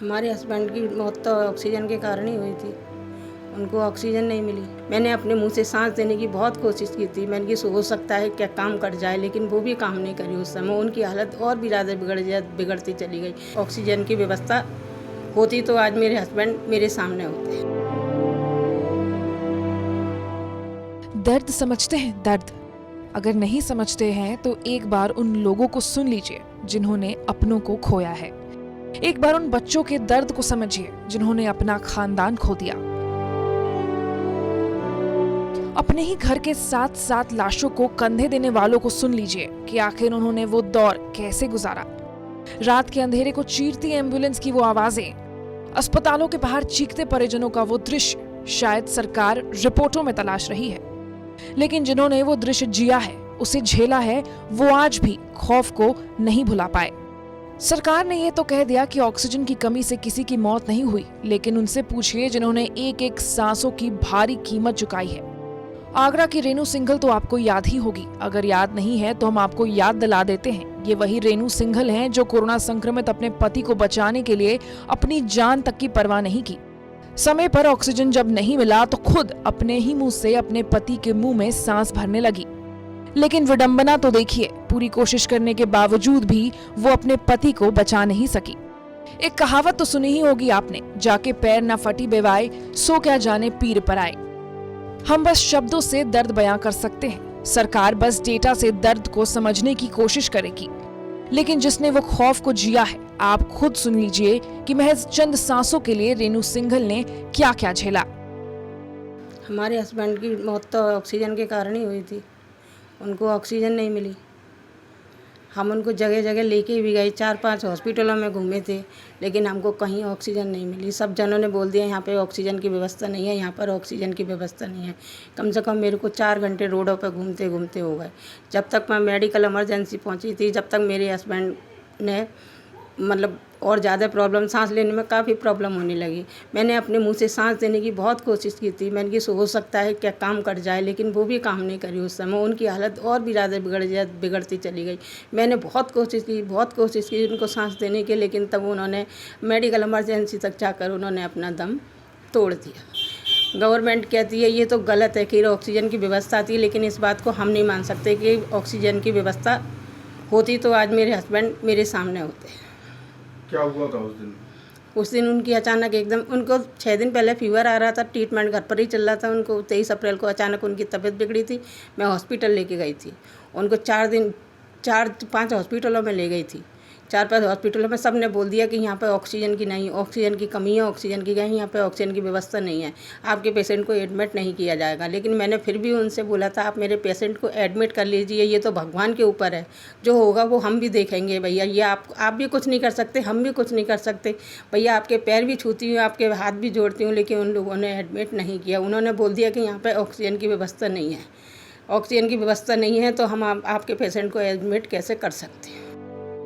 हमारे हस्बैंड की मौत तो ऑक्सीजन के कारण ही हुई थी। उनको ऑक्सीजन नहीं मिली। मैंने अपने मुंह से सांस देने की बहुत कोशिश की थी। मैंने कि हो सकता है क्या काम कर जाए, लेकिन वो भी काम नहीं करी। उस समय उनकी हालत और भी ज़्यादा बिगड़ती चली गई। ऑक्सीजन की व्यवस्था होती तो आज मेरे हस्बैंड मेरे सामने होते। दर्द समझते हैं? दर्द अगर नहीं समझते हैं तो एक बार उन लोगों को सुन लीजिए जिन्होंने अपनों को खोया है। एक बार उन बच्चों के दर्द को समझिए जिन्होंने अपना खानदान खो दिया। अपने ही घर के साथ साथ लाशों को कंधे देने वालों को सुन लीजिए कि आखिर उन्होंने वो दौर कैसे गुजारा। रात के अंधेरे को चीरती एम्बुलेंस की वो आवाजें, अस्पतालों के बाहर चीखते परिजनों का वो दृश्य शायद सरकार रिपोर्टों में तलाश रही है, लेकिन जिन्होंने वो दृश्य जिया है, उसे झेला है, वो आज भी खौफ को नहीं भुला पाए। सरकार ने ये तो कह दिया कि ऑक्सीजन की कमी से किसी की मौत नहीं हुई, लेकिन उनसे पूछिए जिन्होंने एक एक सांसों की भारी कीमत चुकाई है। आगरा की रेणु सिंघल तो आपको याद ही होगी। अगर याद नहीं है तो हम आपको याद दिला देते हैं। ये वही रेणु सिंघल हैं जो कोरोना संक्रमित अपने पति को बचाने के लिए अपनी जान तक की परवाह नहीं की। समय पर ऑक्सीजन जब नहीं मिला तो खुद अपने ही मुंह से अपने पति के मुंह में सांस भरने लगी। लेकिन विडंबना तो देखिए, पूरी कोशिश करने के बावजूद भी वो अपने पति को बचा नहीं सकी। एक कहावत तो सुनी ही होगी आपने, जाके पैर न फटी बेवाए, सो क्या जाने पीर पर आए। हम बस शब्दों से दर्द बयां कर सकते हैं, सरकार बस डेटा से दर्द को समझने की कोशिश करेगी। लेकिन जिसने वो खौफ को जिया है, आप खुद सुन लीजिए कि महज चंद सांसों के लिए रेणु सिंघल ने क्या क्या झेला। हमारे हस्बैंड की मौत तो ऑक्सीजन के कारण ही हुई थी। उनको ऑक्सीजन नहीं मिली। हम उनको जगह जगह लेके भी गए, 4-5 हॉस्पिटलों में घूमे थे, लेकिन हमको कहीं ऑक्सीजन नहीं मिली। सब जनों ने बोल दिया यहाँ पे ऑक्सीजन की व्यवस्था नहीं है, यहाँ पर ऑक्सीजन की व्यवस्था नहीं है। कम से कम मेरे को 4 घंटे रोडों पर घूमते घूमते हो गए। जब तक मैं मेडिकल इमरजेंसी पहुँची थी, जब तक मेरे हस्बैंड ने मतलब और ज़्यादा प्रॉब्लम, सांस लेने में काफ़ी प्रॉब्लम होने लगी। मैंने अपने मुंह से सांस देने की बहुत कोशिश की थी। मैंने कि हो सकता है क्या काम कर जाए, लेकिन वो भी काम नहीं करी। उस समय उनकी हालत और भी ज़्यादा बिगड़ती चली गई। मैंने बहुत कोशिश की उनको सांस देने की, लेकिन तब उन्होंने मेडिकल इमरजेंसी तक जाकर उन्होंने अपना दम तोड़ दिया। गवर्नमेंट कहती है ये तो गलत है कि ऑक्सीजन की व्यवस्था थी, लेकिन इस बात को हम नहीं मान सकते कि ऑक्सीजन की व्यवस्था होती तो आज मेरे हस्बैंड मेरे सामने होते। क्या हुआ था उस दिन? उस दिन उनकी अचानक एकदम, उनको 6 दिन पहले फीवर आ रहा था, ट्रीटमेंट घर पर ही चल रहा था। उनको 23 अप्रैल को अचानक उनकी तबीयत बिगड़ी थी। मैं हॉस्पिटल लेके गई थी। उनको 4-5 हॉस्पिटलों में ले गई थी। 4-5 हॉस्पिटलों में सब ने बोल दिया कि यहाँ पर ऑक्सीजन की नहीं, ऑक्सीजन की कमी है, ऑक्सीजन की कहीं यहाँ पे ऑक्सीजन की व्यवस्था नहीं है, आपके पेशेंट को एडमिट नहीं किया जाएगा। लेकिन मैंने फिर भी उनसे बोला था आप मेरे पेशेंट को एडमिट कर लीजिए, ये तो भगवान के ऊपर है, जो होगा वो हम भी देखेंगे भैया। ये आप भी कुछ नहीं कर सकते, हम भी कुछ नहीं कर सकते भैया। आपके पैर भी छूती हूँ, आपके हाथ भी जोड़ती हूँ, लेकिन उन लोगों ने एडमिट नहीं किया। उन्होंने बोल दिया कि यहाँ पर ऑक्सीजन की व्यवस्था नहीं है। ऑक्सीजन की व्यवस्था नहीं है तो हम आपके पेशेंट को एडमिट कैसे कर सकते हैं।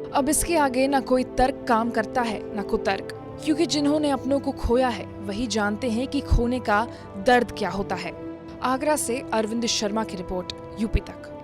अब इसके आगे ना कोई तर्क काम करता है ना कुतर्क, क्योंकि जिन्होंने अपनों को खोया है वही जानते हैं कि खोने का दर्द क्या होता है। आगरा से अरविंद शर्मा की रिपोर्ट, यूपी तक।